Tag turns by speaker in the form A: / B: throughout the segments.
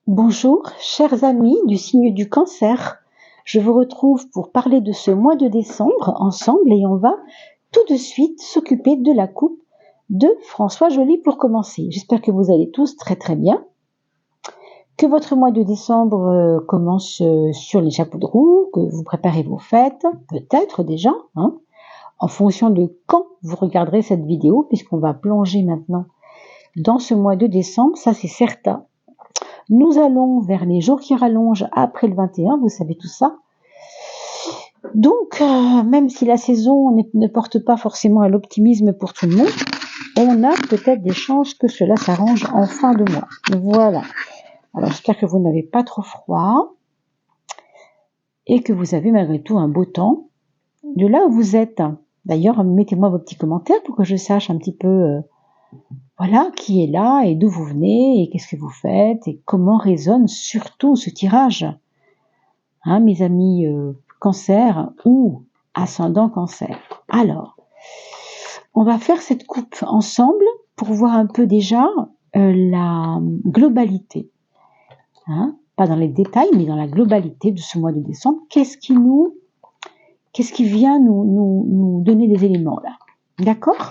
A: Bonjour, chers amis du signe du Cancer. Je vous retrouve pour parler de ce mois de décembre ensemble et on va tout de suite s'occuper de la coupe de François Joly pour commencer. J'espère que vous allez tous très très bien, que votre mois de décembre commence sur les chapeaux de roue, que vous préparez vos fêtes, peut-être déjà, en fonction de quand vous regarderez cette vidéo, puisqu'on va plonger maintenant dans ce mois de décembre, ça c'est certain. Nous allons vers les jours qui rallongent après le 21, vous savez tout ça. Donc, même si la saison ne porte pas forcément à l'optimisme pour tout le monde, on a peut-être des chances que cela s'arrange en fin de mois. Voilà. Alors, j'espère que vous n'avez pas trop froid et que vous avez malgré tout un beau temps de là où vous êtes. D'ailleurs, mettez-moi vos petits commentaires pour que je sache un petit peu... Voilà, qui est là et d'où vous venez et qu'est-ce que vous faites et comment résonne surtout ce tirage. Mes amis cancer ou ascendant cancer. Alors, on va faire cette coupe ensemble pour voir un peu déjà la globalité. Pas dans les détails, mais dans la globalité de ce mois de décembre. Qu'est-ce qui vient nous donner des éléments là? D'accord ?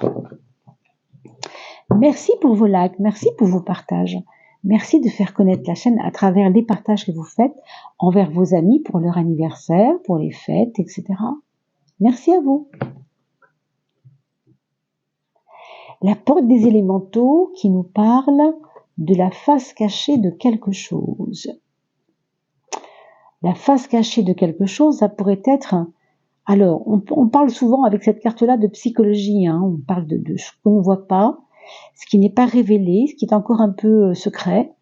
A: Merci pour vos likes, merci pour vos partages. Merci de faire connaître la chaîne à travers les partages que vous faites envers vos amis pour leur anniversaire, pour les fêtes, etc. Merci à vous. La porte des élémentaux qui nous parle de la face cachée de quelque chose. La face cachée de quelque chose, ça pourrait être... Alors, on parle souvent avec cette carte-là de psychologie, on parle de ce qu'on ne voit pas, ce qui n'est pas révélé, ce qui est encore un peu secret.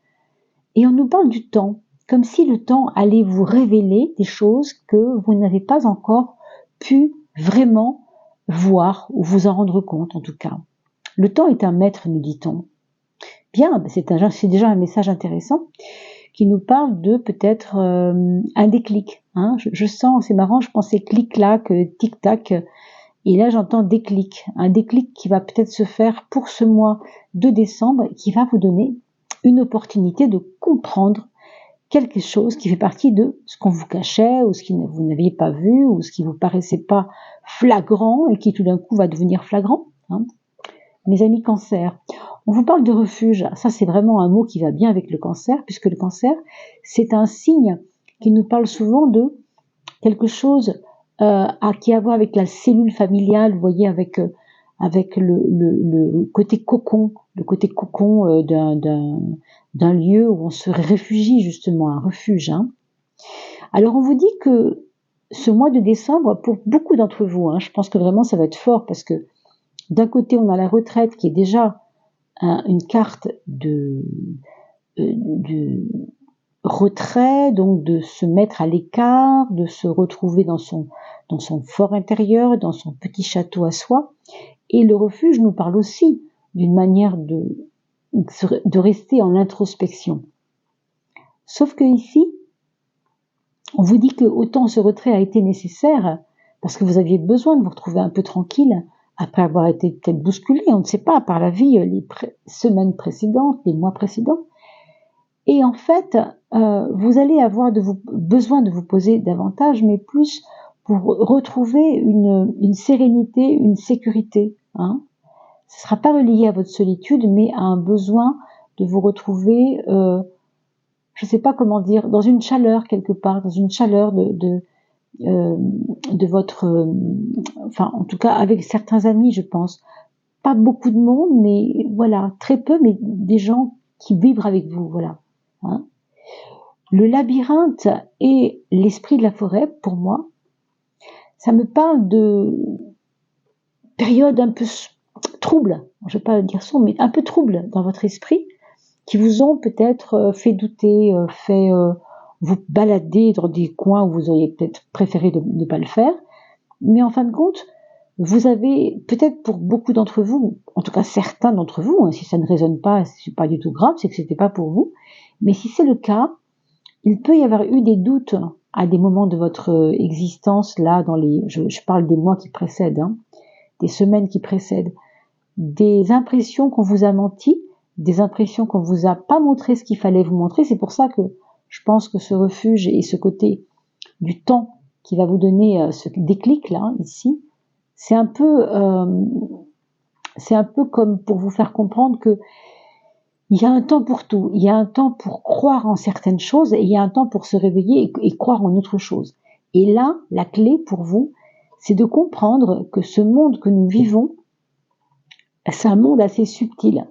A: Et on nous parle du temps, comme si le temps allait vous révéler des choses que vous n'avez pas encore pu vraiment voir ou vous en rendre compte en tout cas. Le temps est un maître, nous dit-on. Bien, c'est déjà un message intéressant qui nous parle de peut-être un déclic. Je sens, c'est marrant, je pensais clic-clac, tic-tac, et là j'entends déclic. Un déclic qui va peut-être se faire pour ce mois de décembre, qui va vous donner une opportunité de comprendre quelque chose qui fait partie de ce qu'on vous cachait, ou ce que vous n'aviez pas vu, ou ce qui vous paraissait pas flagrant, et qui tout d'un coup va devenir flagrant. Mes amis cancer, on vous parle de refuge. Ça, c'est vraiment un mot qui va bien avec le cancer, puisque le cancer, c'est un signe qui nous parle souvent de quelque chose qui a à voir avec la cellule familiale, vous voyez, avec le côté cocon, d'un lieu où on se réfugie justement, un refuge. Alors, on vous dit que ce mois de décembre, pour beaucoup d'entre vous, je pense que vraiment ça va être fort, parce que d'un côté, on a la retraite qui est déjà une carte de retrait, donc de se mettre à l'écart, de se retrouver dans son fort intérieur, dans son petit château à soi. Et le refuge nous parle aussi d'une manière de rester en introspection. Sauf que ici, on vous dit que autant ce retrait a été nécessaire, parce que vous aviez besoin de vous retrouver un peu tranquille, après avoir été peut-être bousculé, on ne sait pas, par la vie, les semaines précédentes, les mois précédents. Et en fait, vous allez avoir besoin de vous poser davantage, mais plus pour retrouver une sérénité, une sécurité. Ce ne sera pas relié à votre solitude, mais à un besoin de vous retrouver, je ne sais pas comment dire, dans une chaleur quelque part, dans une chaleur de votre... en tout cas, avec certains amis, je pense. Pas beaucoup de monde, mais voilà, très peu, mais des gens qui vibrent avec vous, voilà. Le labyrinthe et l'esprit de la forêt, pour moi, ça me parle de période un peu trouble, je ne vais pas dire ça, mais un peu trouble dans votre esprit, qui vous ont peut-être fait douter, fait vous balader dans des coins où vous auriez peut-être préféré de ne pas le faire. Mais en fin de compte, vous avez peut-être pour beaucoup d'entre vous, en tout cas certains d'entre vous, si ça ne résonne pas, c'est pas du tout grave, c'est que c'était pas pour vous. Mais si c'est le cas, il peut y avoir eu des doutes à des moments de votre existence, là, je parle des mois qui précèdent, des semaines qui précèdent, des impressions qu'on vous a menti, des impressions qu'on vous a pas montré ce qu'il fallait vous montrer. C'est pour ça que je pense que ce refuge et ce côté du temps qui va vous donner ce déclic là, ici, c'est un peu comme pour vous faire comprendre que il y a un temps pour tout. Il y a un temps pour croire en certaines choses et il y a un temps pour se réveiller et croire en autre chose. Et là, la clé pour vous, c'est de comprendre que ce monde que nous vivons, c'est un monde assez subtil,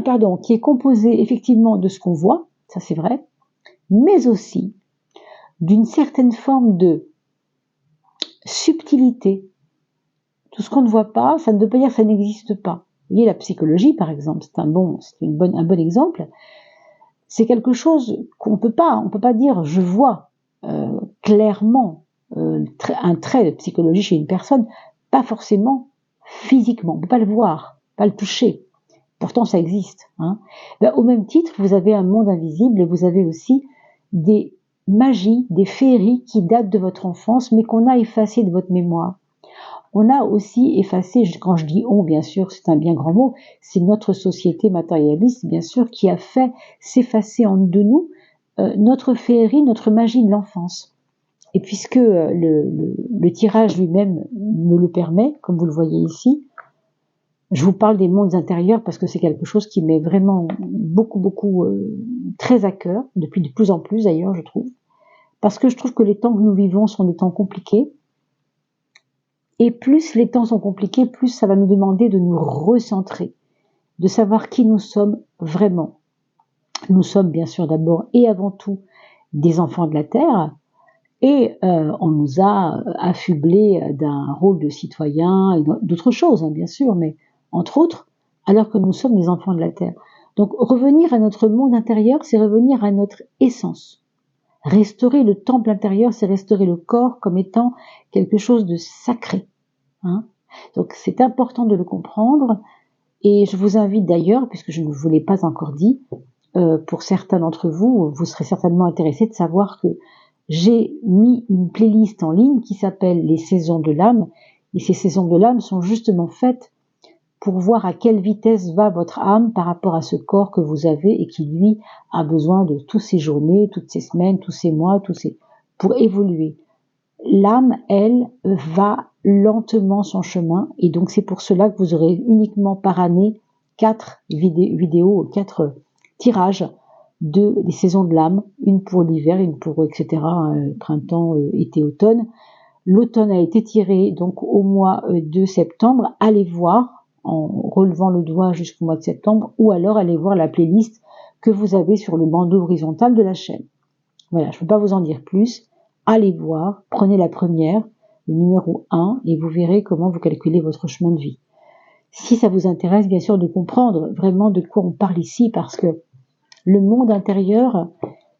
A: pardon, qui est composé effectivement de ce qu'on voit, ça c'est vrai, mais aussi d'une certaine forme de subtilité. Tout ce qu'on ne voit pas, ça ne veut pas dire que ça n'existe pas. Vous voyez, la psychologie, par exemple, c'est un bon exemple. C'est quelque chose qu'on peut pas, on peut pas dire je vois clairement un trait de psychologie chez une personne, pas forcément physiquement, on peut pas le voir, pas le toucher. Pourtant, ça existe. Hein. Ben, au même titre, vous avez un monde invisible et vous avez aussi des magies, des féeries qui datent de votre enfance, mais qu'on a effacées de votre mémoire. On a aussi effacé, quand je dis on, bien sûr, c'est un bien grand mot, c'est notre société matérialiste, bien sûr, qui a fait s'effacer de nous notre féerie, notre magie de l'enfance. Et puisque le tirage lui-même me le permet, comme vous le voyez ici, je vous parle des mondes intérieurs parce que c'est quelque chose qui m'est vraiment beaucoup très à cœur, depuis de plus en plus d'ailleurs, je trouve. Parce que je trouve que les temps que nous vivons sont des temps compliqués. Et plus les temps sont compliqués, plus ça va nous demander de nous recentrer, de savoir qui nous sommes vraiment. Nous sommes bien sûr d'abord et avant tout des enfants de la Terre, et on nous a affublés d'un rôle de citoyen et d'autres choses, hein, bien sûr, mais entre autres, alors que nous sommes des enfants de la Terre. Donc revenir à notre monde intérieur, c'est revenir à notre essence. Restaurer le temple intérieur, c'est restaurer le corps comme étant quelque chose de sacré. Hein. Donc c'est important de le comprendre, et je vous invite d'ailleurs, puisque je ne vous l'ai pas encore dit, pour certains d'entre vous, vous serez certainement intéressés de savoir que j'ai mis une playlist en ligne qui s'appelle les saisons de l'âme, et ces saisons de l'âme sont justement faites pour voir à quelle vitesse va votre âme par rapport à ce corps que vous avez et qui lui a besoin de toutes ces journées, toutes ces semaines, tous ces mois, pour évoluer. L'âme, elle, va lentement son chemin, et donc c'est pour cela que vous aurez uniquement par année 4 vidéos, 4 tirages des saisons de l'âme, une pour l'hiver, une pour etc. Printemps, été, automne. L'automne a été tiré donc au mois de septembre. Allez voir en relevant le doigt jusqu'au mois de septembre, ou alors allez voir la playlist que vous avez sur le bandeau horizontal de la chaîne. Voilà, je ne peux pas vous en dire plus. Allez voir, prenez la première, le numéro 1, et vous verrez comment vous calculez votre chemin de vie. Si ça vous intéresse, bien sûr, de comprendre vraiment de quoi on parle ici, parce que le monde intérieur,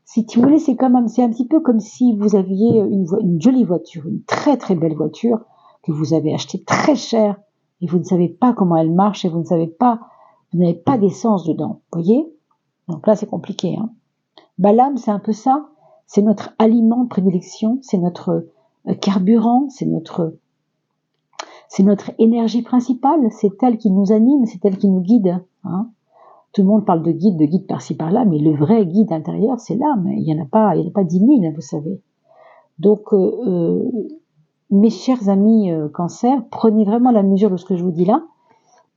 A: si vous voulez, c'est un petit peu comme si vous aviez une jolie voiture, une très très belle voiture, que vous avez achetée très cher, et vous ne savez pas comment elle marche, et vous n'avez pas d'essence dedans, vous voyez? Donc là, c'est compliqué, hein. Bah, l'âme, c'est un peu ça. C'est notre aliment de prédilection, c'est notre carburant, c'est notre énergie principale, c'est elle qui nous anime, c'est elle qui nous guide. Hein. Tout le monde parle de guide par-ci par-là, mais le vrai guide intérieur, c'est l'âme. Il n'y en a pas 10 000, vous savez. Donc, mes chers amis cancer, prenez vraiment la mesure de ce que je vous dis là,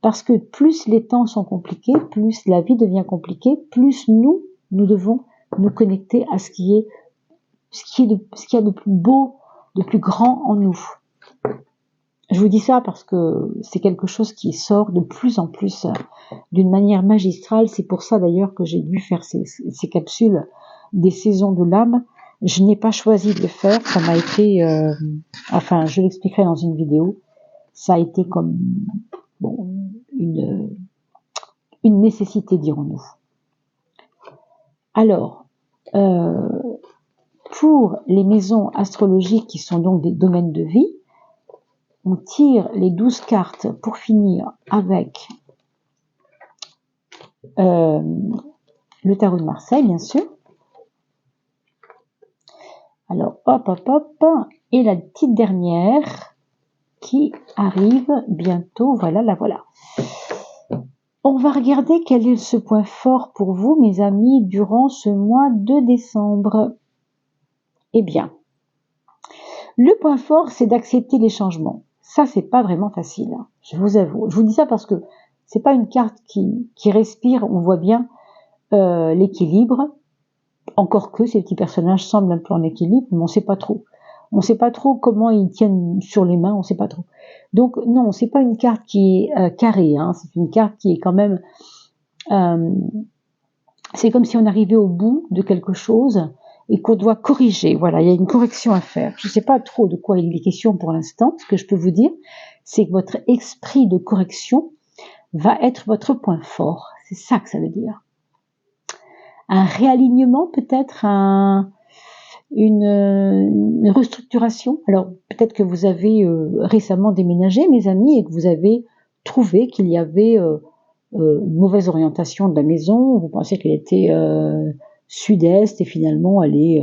A: parce que plus les temps sont compliqués, plus la vie devient compliquée, plus nous devons nous connecter à ce qu'il y a de plus beau, de plus grand en nous. Je vous dis ça parce que c'est quelque chose qui sort de plus en plus d'une manière magistrale. C'est pour ça d'ailleurs que j'ai dû faire ces capsules des saisons de l'âme. Je n'ai pas choisi de le faire, ça m'a été, je l'expliquerai dans une vidéo. Ça a été comme une nécessité, dirons-nous. Alors, pour les maisons astrologiques qui sont donc des domaines de vie, on tire les 12 cartes pour finir avec le tarot de Marseille, bien sûr. Alors, hop, et la petite dernière qui arrive bientôt, voilà, la voilà. On va regarder quel est ce point fort pour vous, mes amis, durant ce mois de décembre. Eh bien, le point fort, c'est d'accepter les changements. Ça, c'est pas vraiment facile, hein, je vous avoue. Je vous dis ça parce que c'est pas une carte qui respire. On voit bien l'équilibre. Encore que ces petits personnages semblent un peu en équilibre, mais on sait pas trop. On sait pas trop comment ils tiennent sur les mains, on sait pas trop. Donc non, c'est pas une carte qui est carrée, hein, c'est une carte qui est quand même... c'est comme si on arrivait au bout de quelque chose et qu'on doit corriger. Voilà, il y a une correction à faire. Je ne sais pas trop de quoi il est question pour l'instant. Ce que je peux vous dire, c'est que votre esprit de correction va être votre point fort. C'est ça que ça veut dire. Un réalignement, peut-être une restructuration. Alors, peut-être que vous avez récemment déménagé, mes amis, et que vous avez trouvé qu'il y avait une mauvaise orientation de la maison. Vous pensez qu'elle était sud-est et finalement elle est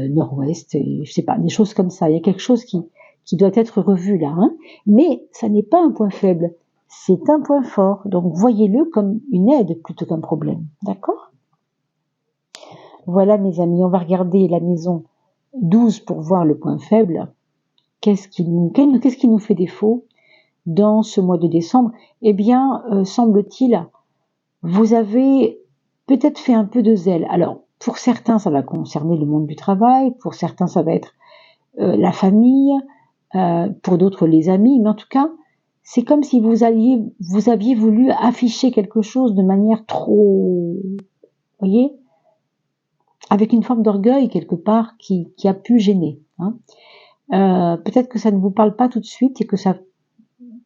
A: nord-ouest. Et, je sais pas, des choses comme ça. Il y a quelque chose qui doit être revu là. Hein. Mais ça n'est pas un point faible. C'est un point fort. Donc, voyez-le comme une aide plutôt qu'un problème. D'accord ? Voilà, mes amis, on va regarder la maison 12 pour voir le point faible. Qu'est-ce qui nous fait défaut dans ce mois de décembre? Eh bien, semble-t-il, vous avez peut-être fait un peu de zèle. Alors, pour certains, ça va concerner le monde du travail, pour certains, ça va être la famille, pour d'autres, les amis, mais en tout cas, c'est comme si vous aviez voulu afficher quelque chose de manière trop, voyez, avec une forme d'orgueil quelque part qui a pu gêner. Hein. Peut-être que ça ne vous parle pas tout de suite et que ça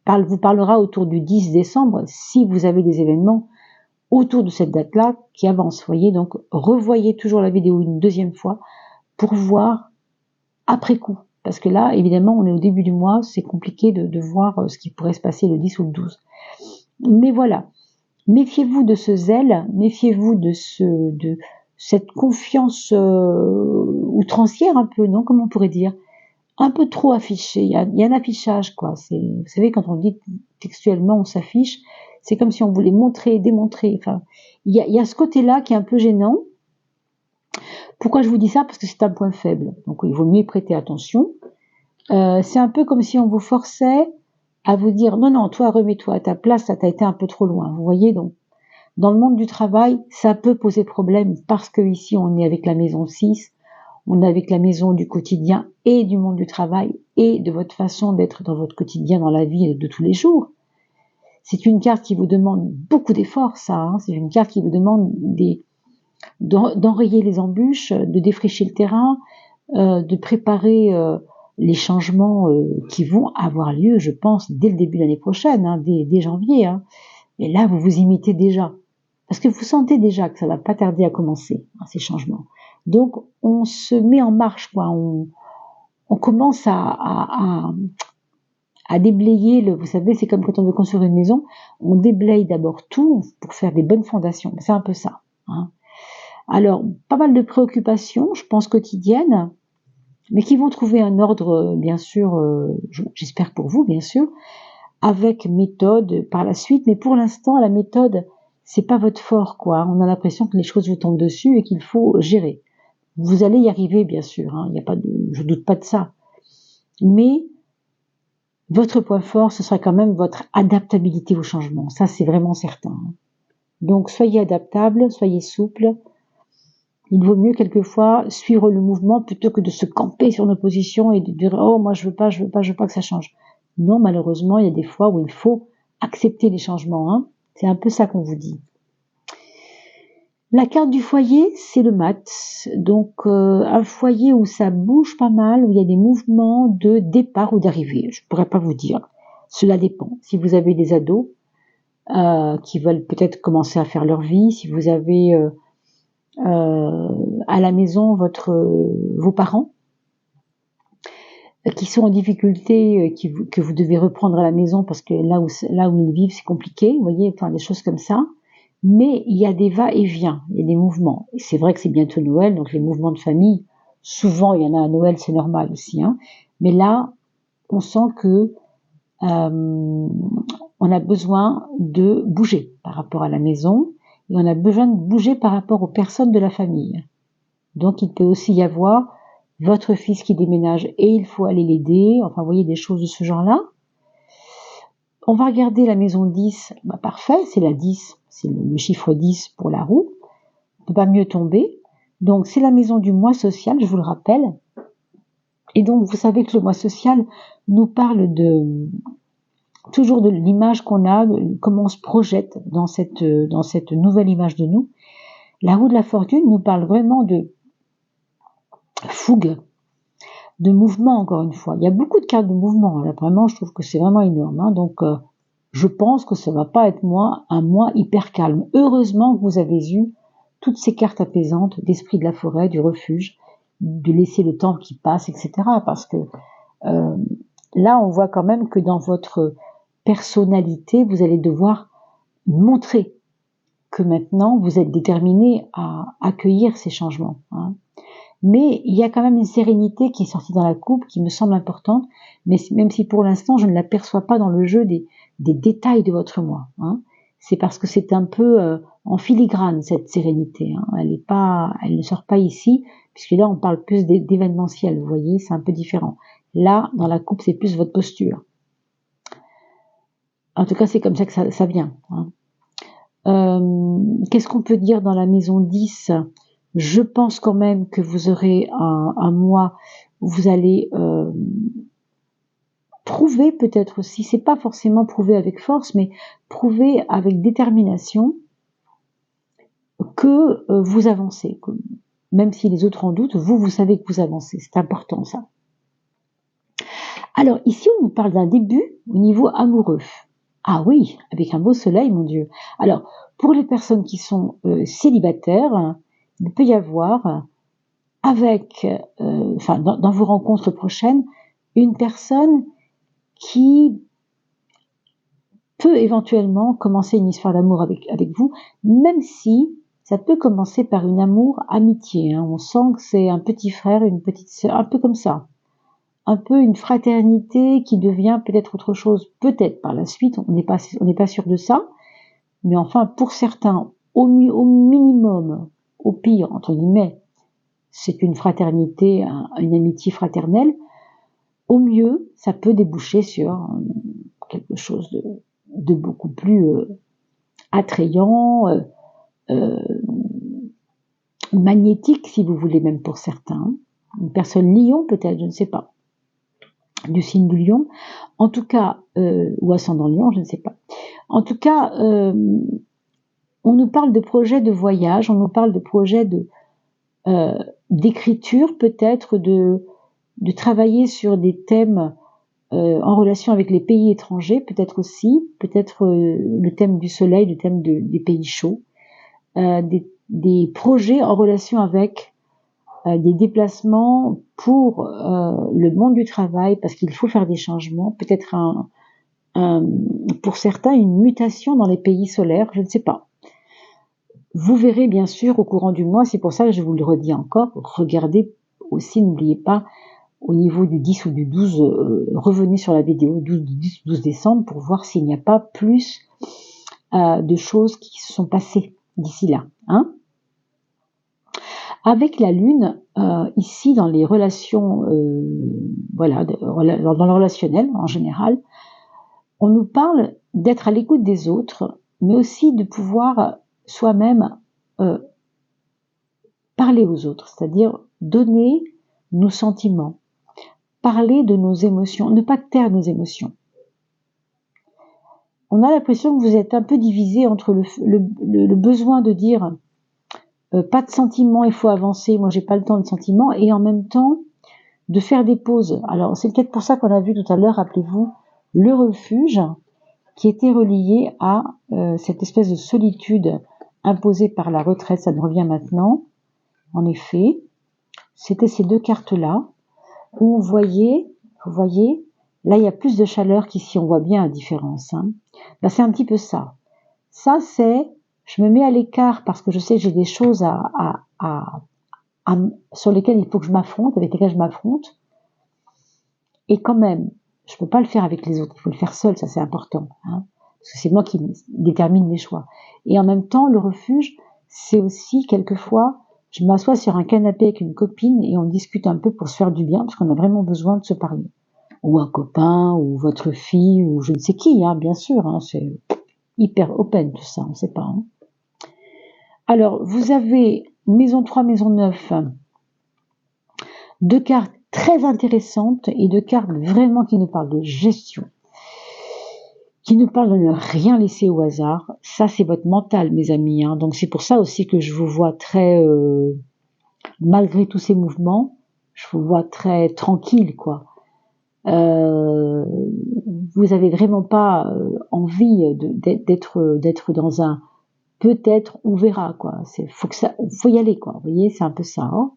A: vous parlera autour du 10 décembre si vous avez des événements autour de cette date-là qui avancent. Voyez, donc revoyez toujours la vidéo une deuxième fois pour voir après coup. Parce que là, évidemment, on est au début du mois, c'est compliqué de voir ce qui pourrait se passer le 10 ou le 12. Mais voilà, méfiez-vous de ce zèle, méfiez-vous de cette confiance outrancière un peu, non? Comment on pourrait dire? Un peu trop affichée. Il y a un affichage, quoi. Vous savez, quand on dit textuellement on s'affiche, c'est comme si on voulait montrer, démontrer. Enfin, il y a ce côté-là qui est un peu gênant. Pourquoi je vous dis ça? Parce que c'est un point faible. Donc, il vaut mieux y prêter attention. C'est un peu comme si on vous forçait à vous dire non, non, toi, remets-toi à ta place, ça t'a été un peu trop loin. Vous voyez, donc, dans le monde du travail, ça peut poser problème parce que ici, on est avec la maison 6, on est avec la maison du quotidien et du monde du travail et de votre façon d'être dans votre quotidien, dans la vie de tous les jours. C'est une carte qui vous demande beaucoup d'efforts, ça. Hein. C'est une carte qui vous demande d'enrayer les embûches, de défricher le terrain, de préparer les changements qui vont avoir lieu, je pense, dès le début de l'année prochaine, hein, dès janvier. Hein. Et là, vous vous y mettez déjà. Parce que vous sentez déjà que ça va pas tarder à commencer, hein, ces changements. Donc, on se met en marche, quoi. On commence à déblayer, vous savez, c'est comme quand on veut construire une maison, on déblaye d'abord tout pour faire des bonnes fondations. C'est un peu ça. Hein. Alors, pas mal de préoccupations, je pense, quotidiennes, mais qui vont trouver un ordre, bien sûr, j'espère pour vous, bien sûr, avec méthode par la suite. Mais pour l'instant, la méthode, c'est pas votre fort, quoi. On a l'impression que les choses vous tombent dessus et qu'il faut gérer. Vous allez y arriver, bien sûr. Hein, je doute pas de ça. Mais votre point fort, ce sera quand même votre adaptabilité au changement. Ça, c'est vraiment certain. Donc, soyez adaptable, soyez souple. Il vaut mieux quelquefois suivre le mouvement plutôt que de se camper sur nos positions et de dire « Oh, moi, je veux pas que ça change ». Non, malheureusement, il y a des fois où il faut accepter les changements. Hein. C'est un peu ça qu'on vous dit. La carte du foyer, c'est le mat. Donc, un foyer où ça bouge pas mal, où il y a des mouvements de départ ou d'arrivée. Je pourrais pas vous dire. Cela dépend. Si vous avez des ados qui veulent peut-être commencer à faire leur vie, si vous avez à la maison vos parents qui sont en difficulté, que vous devez reprendre à la maison parce que là où ils vivent, c'est compliqué. Vous voyez, enfin, des choses comme ça. Mais il y a des va-et-vient, il y a des mouvements. Et c'est vrai que c'est bientôt Noël, donc les mouvements de famille, souvent il y en a à Noël, c'est normal aussi. Hein. Mais là, on sent que on a besoin de bouger par rapport à la maison et on a besoin de bouger par rapport aux personnes de la famille. Donc il peut aussi y avoir votre fils qui déménage et il faut aller l'aider, enfin vous voyez des choses de ce genre-là. On va regarder la maison 10, parfait, c'est la 10, c'est le chiffre 10 pour la roue, on ne peut pas mieux tomber. Donc c'est la maison du moi social, je vous le rappelle. Et donc vous savez que le moi social nous parle toujours de l'image qu'on a, de comment on se projette dans cette nouvelle image de nous. La roue de la fortune nous parle vraiment de fougue, de mouvement, encore une fois. Il y a beaucoup de cartes de mouvement, là, vraiment, je trouve que c'est vraiment énorme. Hein. Donc, je pense que ça va pas être un mois hyper calme. Heureusement que vous avez eu toutes ces cartes apaisantes d'esprit de la forêt, du refuge, de laisser le temps qui passe, etc. Parce que là, on voit quand même que dans votre personnalité, vous allez devoir montrer que maintenant, vous êtes déterminé à accueillir ces changements. Hein. Mais il y a quand même une sérénité qui est sortie dans la coupe, qui me semble importante, mais même si pour l'instant, je ne l'aperçois pas dans le jeu des détails de votre moi. Hein. C'est parce que c'est un peu en filigrane, cette sérénité. Hein. Elle ne sort pas ici, puisque là, on parle plus d'événementiel, vous voyez, c'est un peu différent. Là, dans la coupe, c'est plus votre posture. En tout cas, c'est comme ça que ça vient. Hein. Qu'est-ce qu'on peut dire dans la maison 10 ? Je pense quand même que vous aurez un mois où vous allez prouver peut-être aussi, c'est pas forcément prouver avec force, mais prouver avec détermination que vous avancez. Que, même si les autres en doutent, vous savez que vous avancez. C'est important ça. Alors ici, on nous parle d'un début au niveau amoureux. Ah oui, avec un beau soleil, mon Dieu. Alors, pour les personnes qui sont célibataires, il peut y avoir, dans vos rencontres prochaines, une personne qui peut éventuellement commencer une histoire d'amour avec vous, même si ça peut commencer par une amour-amitié. Hein. On sent que c'est un petit frère, une petite sœur, un peu comme ça. Un peu une fraternité qui devient peut-être autre chose, peut-être par la suite, on n'est pas sûr de ça, mais enfin, pour certains, au minimum, au pire, entre guillemets, c'est une fraternité, une amitié fraternelle. Au mieux, ça peut déboucher sur quelque chose de beaucoup plus attrayant, magnétique, si vous voulez, même pour certains. Une personne lion, peut-être, je ne sais pas. Du signe du lion. En tout cas, ou ascendant lion, je ne sais pas. En tout cas, on nous parle de projets de voyage, on nous parle de projets d'écriture, peut-être de travailler sur des thèmes en relation avec les pays étrangers, peut-être aussi, peut-être le thème du soleil, le thème des pays chauds, des projets en relation avec des déplacements pour le monde du travail, parce qu'il faut faire des changements, peut-être pour certains une mutation dans les pays solaires, je ne sais pas. Vous verrez bien sûr au courant du mois, c'est pour ça que je vous le redis encore, regardez aussi, n'oubliez pas, au niveau du 10 ou du 12, revenez sur la vidéo 12 décembre pour voir s'il n'y a pas plus de choses qui se sont passées d'ici là. Hein. Avec la Lune, ici dans les relations, dans le relationnel en général, on nous parle d'être à l'écoute des autres, mais aussi de pouvoir soi-même parler aux autres, c'est-à-dire donner nos sentiments, parler de nos émotions, ne pas taire nos émotions. On a l'impression que vous êtes un peu divisé entre le besoin de dire pas de sentiments, il faut avancer, moi j'ai pas le temps de sentiments, et en même temps de faire des pauses. Alors c'est peut-être pour ça qu'on a vu tout à l'heure, rappelez-vous, le refuge qui était relié à cette espèce de solitude imposée par la retraite, ça nous revient maintenant. En effet, c'était ces deux cartes-là où vous voyez, là il y a plus de chaleur qu'ici, on voit bien la différence. Hein. Là c'est un petit peu ça. Ça c'est, je me mets à l'écart parce que je sais que j'ai des choses sur lesquelles il faut que je m'affronte, avec lesquelles je m'affronte. Et quand même, je peux pas le faire avec les autres, il faut le faire seul, ça c'est important. Hein. parce que c'est moi qui détermine mes choix. Et en même temps, le refuge, c'est aussi quelquefois, je m'assois sur un canapé avec une copine et on discute un peu pour se faire du bien, parce qu'on a vraiment besoin de se parler. Ou un copain, ou votre fille, ou je ne sais qui, hein, bien sûr, hein, c'est hyper open tout ça, on ne sait pas. Hein. Alors, vous avez maison 3, maison 9, 2 cartes très intéressantes et 2 cartes vraiment qui nous parlent de gestion, qui nous parlent de ne rien laisser au hasard. Ça, c'est votre mental, mes amis. Hein. Donc, c'est pour ça aussi que je vous vois très, malgré tous ces mouvements, je vous vois très tranquille, quoi. Vous avez vraiment pas envie d'être dans un peut-être, on verra, quoi. Faut y aller, quoi. Vous voyez, c'est un peu ça. Hein.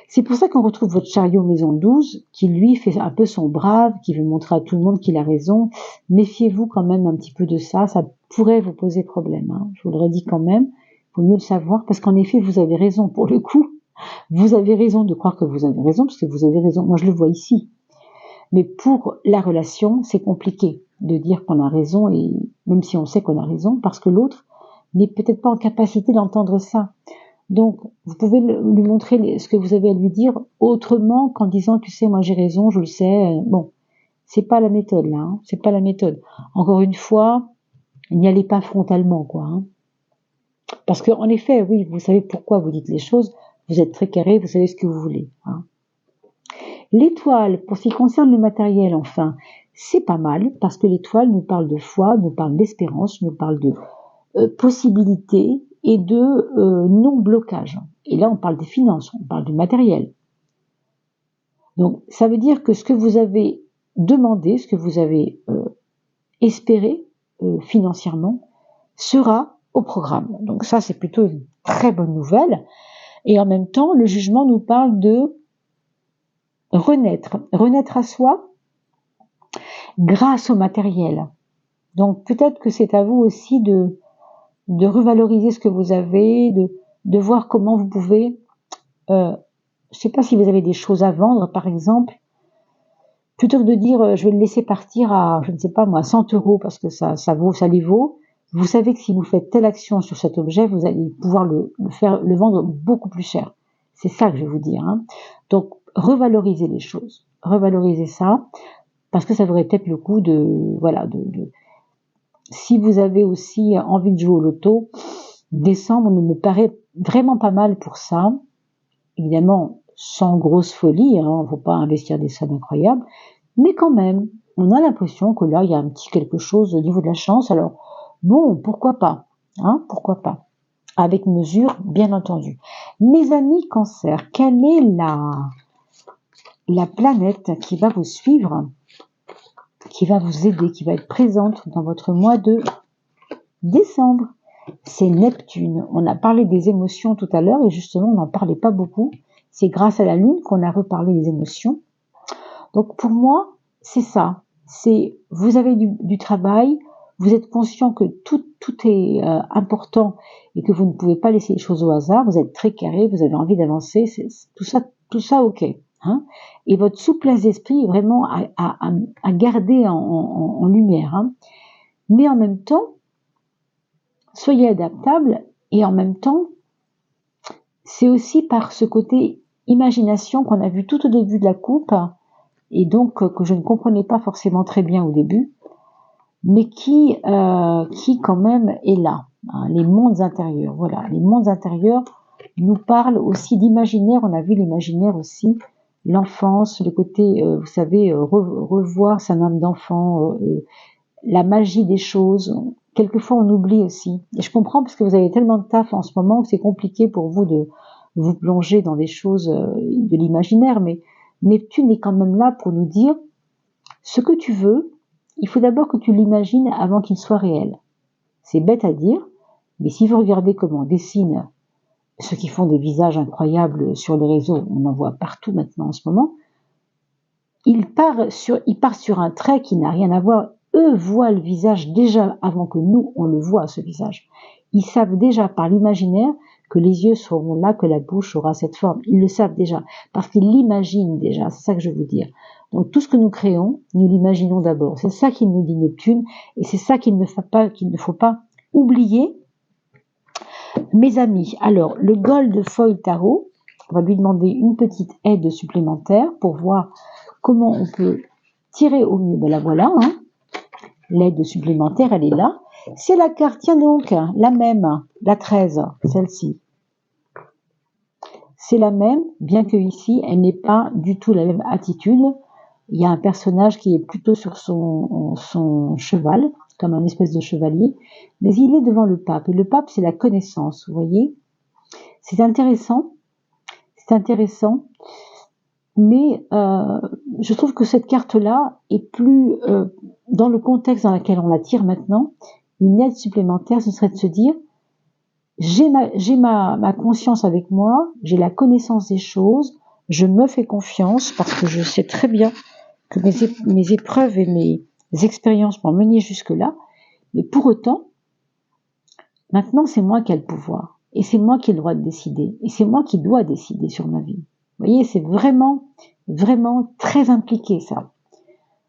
A: C'est pour ça qu'on retrouve votre chariot maison 12, qui lui fait un peu son brave, qui veut montrer à tout le monde qu'il a raison. Méfiez-vous quand même un petit peu de ça, ça pourrait vous poser problème. Hein. Je vous le redis quand même, il faut mieux le savoir, parce qu'en effet, vous avez raison pour le coup. Vous avez raison de croire que vous avez raison, parce que vous avez raison. Moi, je le vois ici. Mais pour la relation, c'est compliqué de dire qu'on a raison, et même si on sait qu'on a raison, parce que l'autre n'est peut-être pas en capacité d'entendre ça. Donc, vous pouvez lui montrer ce que vous avez à lui dire autrement qu'en disant, tu sais, moi j'ai raison, je le sais. Bon, c'est pas la méthode là, hein, c'est pas la méthode. Encore une fois, n'y allez pas frontalement, quoi. Hein. Parce que, en effet, oui, vous savez pourquoi vous dites les choses, vous êtes très carré, vous savez ce que vous voulez. Hein. L'étoile, pour ce qui concerne le matériel, enfin, c'est pas mal, parce que l'étoile nous parle de foi, nous parle d'espérance, nous parle de possibilités et de non-blocage. Et là, on parle des finances, on parle du matériel. Donc, ça veut dire que ce que vous avez demandé, ce que vous avez espéré financièrement, sera au programme. Donc ça, c'est plutôt une très bonne nouvelle. Et en même temps, le jugement nous parle de renaître. Renaître à soi grâce au matériel. Donc peut-être que c'est à vous aussi de revaloriser ce que vous avez, de voir comment vous pouvez, je ne sais pas si vous avez des choses à vendre, par exemple, plutôt que de dire je vais le laisser partir à, je ne sais pas moi, 100 € parce que ça les vaut, vous savez que si vous faites telle action sur cet objet, vous allez pouvoir le vendre beaucoup plus cher. C'est ça que je vais vous dire. Hein. Donc, revaloriser les choses, revaloriser ça, parce que ça vaudrait peut-être le coup si vous avez aussi envie de jouer au loto, décembre me paraît vraiment pas mal pour ça. Évidemment, sans grosse folie, hein, faut pas investir des sommes incroyables, mais quand même, on a l'impression que là, il y a un petit quelque chose au niveau de la chance. Alors, bon, pourquoi pas, hein, pourquoi pas, avec mesure, bien entendu. Mes amis Cancer, quelle est la planète qui va vous suivre, qui va vous aider, qui va être présente dans votre mois de décembre? C'est Neptune. On a parlé des émotions tout à l'heure et justement, on n'en parlait pas beaucoup. C'est grâce à la Lune qu'on a reparlé des émotions. Donc pour moi, c'est ça. C'est vous avez du travail, vous êtes conscient que tout est important et que vous ne pouvez pas laisser les choses au hasard. Vous êtes très carré, vous avez envie d'avancer. C'est tout ça, ok. Hein, et votre souplesse d'esprit est vraiment à garder en lumière. Hein. Mais en même temps, soyez adaptable et en même temps, c'est aussi par ce côté imagination qu'on a vu tout au début de la coupe et donc que je ne comprenais pas forcément très bien au début, mais qui quand même est là. Hein, les mondes intérieurs, voilà, les mondes intérieurs nous parlent aussi d'imaginaire. On a vu l'imaginaire aussi, l'enfance, le côté, vous savez, revoir sa âme d'enfant, la magie des choses. Quelquefois, on oublie aussi. Et je comprends parce que vous avez tellement de taf en ce moment que c'est compliqué pour vous de vous plonger dans des choses de l'imaginaire. Mais Neptune est quand même là pour nous dire ce que tu veux, il faut d'abord que tu l'imagines avant qu'il soit réel. C'est bête à dire, mais si vous regardez comment dessinent ceux qui font des visages incroyables sur les réseaux, on en voit partout maintenant en ce moment, ils partent sur un trait qui n'a rien à voir. Eux voient le visage déjà avant que nous, on le voit, ce visage. Ils savent déjà par l'imaginaire que les yeux seront là, que la bouche aura cette forme. Ils le savent déjà, parce qu'ils l'imaginent déjà, c'est ça que je veux dire. Donc tout ce que nous créons, nous l'imaginons d'abord. C'est ça qui nous dit Neptune, et c'est ça qu'il ne faut pas oublier, mes amis. Alors, le Gold Foil Tarot, on va lui demander une petite aide supplémentaire pour voir comment on peut tirer au mieux. Ben la voilà, hein. L'aide supplémentaire, elle est là. C'est la carte, tiens donc, la même, la 13, celle-ci. C'est la même, bien que ici, elle n'est pas du tout la même attitude. Il y a un personnage qui est plutôt sur son cheval, comme un espèce de chevalier, mais il est devant le pape. Et le pape, c'est la connaissance, vous voyez. C'est intéressant, mais je trouve que cette carte-là est plus, dans le contexte dans lequel on la tire maintenant, une aide supplémentaire, ce serait de se dire, j'ai ma conscience avec moi, j'ai la connaissance des choses, je me fais confiance parce que je sais très bien que mes épreuves et mes expériences m'ont mené jusque-là, mais pour autant, maintenant c'est moi qui ai le pouvoir, et c'est moi qui ai le droit de décider, et c'est moi qui dois décider sur ma vie. Vous voyez, c'est vraiment, vraiment très impliqué ça.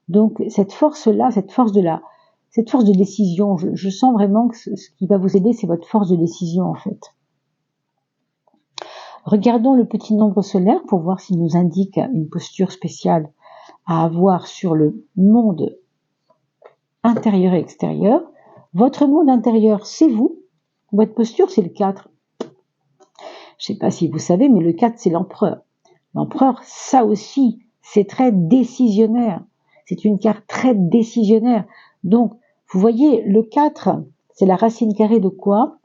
A: Donc cette force-là, cette force de décision, je sens vraiment que ce qui va vous aider, c'est votre force de décision en fait. Regardons le petit nombre solaire pour voir s'il nous indique une posture spéciale à avoir sur le monde intérieur et extérieur. Votre monde intérieur, c'est vous. Votre posture, c'est le 4. Je ne sais pas si vous savez, mais le 4, c'est l'empereur. L'empereur, ça aussi, c'est très décisionnaire. C'est une carte très décisionnaire. Donc, vous voyez, le 4, c'est la racine carrée de quoi?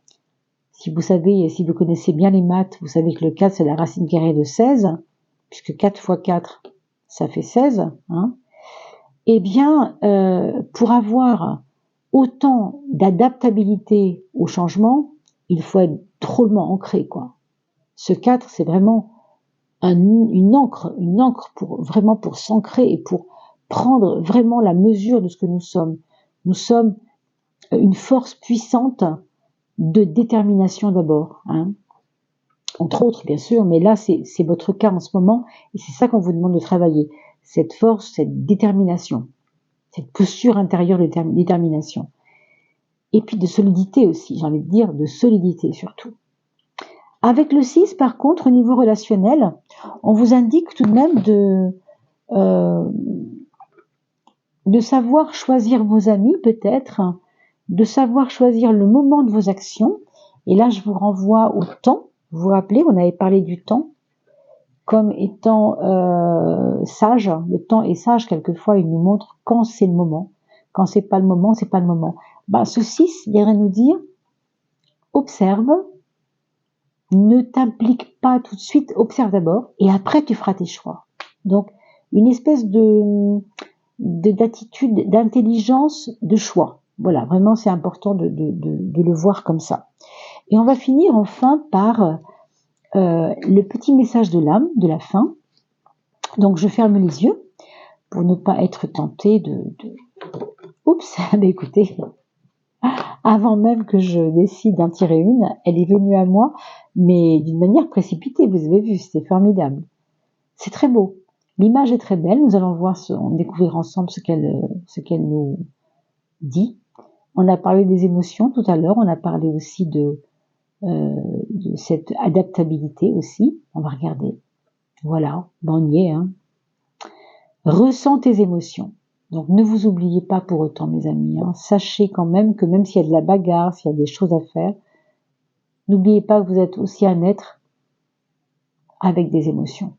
A: Si vous savez, si vous connaissez bien les maths, vous savez que le 4, c'est la racine carrée de 16, puisque 4 fois 4, ça fait 16. Hein. Eh bien, pour avoir autant d'adaptabilité au changement, il faut être drôlement ancré, quoi. Ce 4, c'est vraiment une encre pour s'ancrer et pour prendre vraiment la mesure de ce que nous sommes. Nous sommes une force puissante de détermination d'abord, hein. Entre autres bien sûr, mais là c'est votre cas en ce moment et c'est ça qu'on vous demande de travailler, cette force, cette détermination, cette posture intérieure de détermination. Et puis de solidité aussi, j'ai envie de dire de solidité surtout. Avec le 6 par contre, au niveau relationnel, on vous indique tout de même de savoir choisir vos amis peut-être, de savoir choisir le moment de vos actions. Et là, je vous renvoie au temps. Vous vous rappelez, on avait parlé du temps comme étant sage. Le temps est sage, quelquefois, il nous montre quand c'est le moment. Quand c'est pas le moment, c'est pas le moment. Ben, ce 6 viendrait nous dire, observe, ne t'implique pas tout de suite, observe d'abord, et après tu feras tes choix. Donc, une espèce d'attitude, d'intelligence, de choix. Voilà, vraiment c'est important de le voir comme ça. Et on va finir enfin par le petit message de l'âme, de la fin. Donc je ferme les yeux pour ne pas être tentée Oups, mais écoutez, avant même que je décide d'en tirer une, elle est venue à moi, mais d'une manière précipitée, vous avez vu, c'était formidable. C'est très beau. L'image est très belle, nous allons découvrir ensemble ce qu'elle nous dit. On a parlé des émotions tout à l'heure, on a parlé aussi de cette adaptabilité aussi. On va regarder. Voilà, on y est. Hein. Ressens tes émotions. Donc ne vous oubliez pas pour autant, mes amis. Hein. Sachez quand même que même s'il y a de la bagarre, s'il y a des choses à faire, n'oubliez pas que vous êtes aussi un être avec des émotions.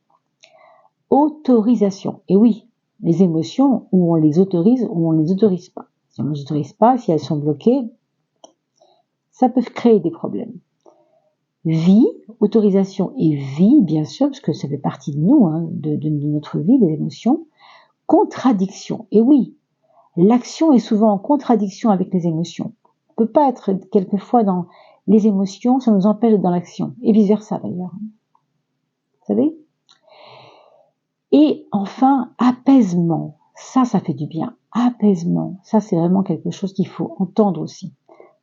A: Autorisation. Et oui, les émotions, où on les autorise ou on les autorise pas. Si on ne les autorise pas, si elles sont bloquées, ça peut créer des problèmes. Vie, autorisation et vie, bien sûr, parce que ça fait partie de nous, hein, de notre vie, les émotions. Contradiction. Et oui, l'action est souvent en contradiction avec les émotions. On ne peut pas être quelquefois dans les émotions, ça nous empêche d'être dans l'action. Et vice versa d'ailleurs. Vous savez ? Et enfin, apaisement. Ça fait du bien. Apaisement. Ça, c'est vraiment quelque chose qu'il faut entendre aussi.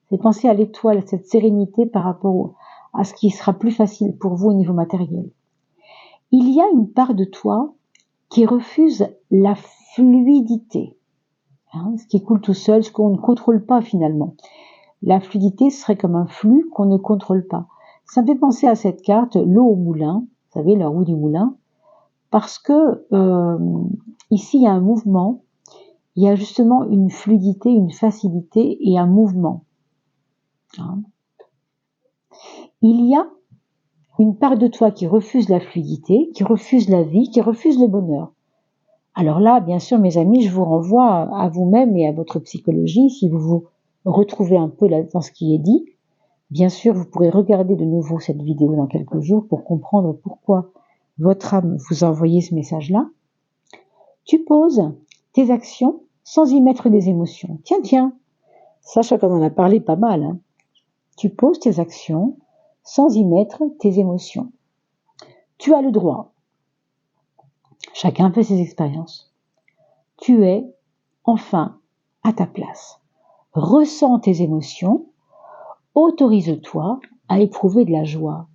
A: C'est penser à l'étoile, à cette sérénité par rapport à ce qui sera plus facile pour vous au niveau matériel. Il y a une part de toi qui refuse la fluidité, hein, ce qui coule tout seul, ce qu'on ne contrôle pas finalement. La fluidité serait comme un flux qu'on ne contrôle pas. Ça me fait penser à cette carte, l'eau au moulin, vous savez, la roue du moulin, parce que ici il y a un mouvement, il y a justement une fluidité, une facilité et un mouvement. Hein. Il y a une part de toi qui refuse la fluidité, qui refuse la vie, qui refuse le bonheur. Alors là, bien sûr, mes amis, je vous renvoie à vous-même et à votre psychologie, si vous vous retrouvez un peu là dans ce qui est dit. Bien sûr, vous pourrez regarder de nouveau cette vidéo dans quelques jours pour comprendre pourquoi votre âme vous a envoyé ce message-là. Tu poses tes actions sans y mettre des émotions. Tiens, ça, je crois qu'on en a parlé pas mal. Hein. Tu poses tes actions sans y mettre tes émotions. Tu as le droit. Chacun fait ses expériences. Tu es enfin à ta place. Ressens tes émotions. Autorise-toi à éprouver de la joie.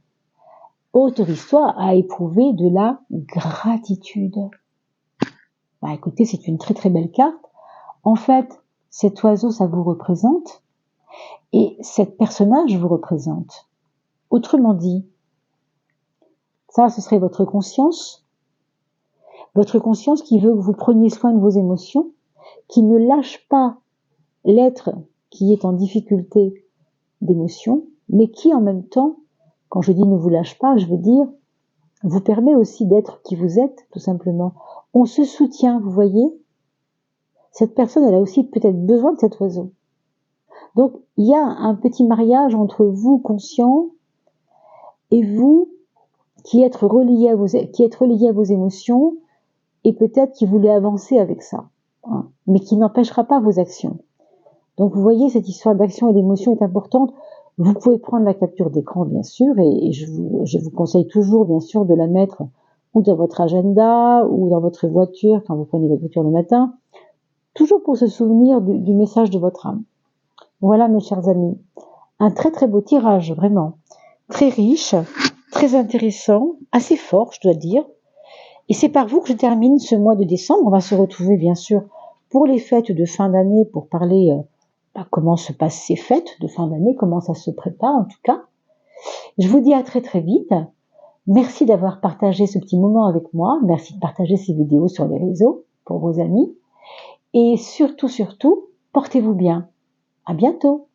A: Autorise-toi à éprouver de la gratitude. Bah, écoutez, c'est une très très belle carte. En fait, cet oiseau, ça vous représente et cet personnage vous représente. Autrement dit, ça, ce serait votre conscience qui veut que vous preniez soin de vos émotions, qui ne lâche pas l'être qui est en difficulté d'émotion, mais qui en même temps, quand je dis ne vous lâche pas, je veux dire, vous permet aussi d'être qui vous êtes, tout simplement. On se soutient, vous voyez. Cette personne, elle a aussi peut-être besoin de cet oiseau. Donc, il y a un petit mariage entre vous, conscient, et vous, qui êtes relié à vos émotions, et peut-être qui voulez avancer avec ça, hein, mais qui n'empêchera pas vos actions. Donc, vous voyez, cette histoire d'action et d'émotion est importante. Vous pouvez prendre la capture d'écran, bien sûr, et je vous conseille toujours, bien sûr, de la mettre ou dans votre agenda, ou dans votre voiture, quand vous prenez votre voiture le matin, toujours pour se souvenir du message de votre âme. Voilà, mes chers amis, un très très beau tirage, vraiment, très riche, très intéressant, assez fort, je dois dire. Et c'est par vous que je termine ce mois de décembre. On va se retrouver, bien sûr, pour les fêtes de fin d'année, pour parler comment se passent ces fêtes de fin d'année, comment ça se prépare en tout cas. Je vous dis à très très vite. Merci d'avoir partagé ce petit moment avec moi. Merci de partager ces vidéos sur les réseaux pour vos amis. Et surtout, portez-vous bien. À bientôt.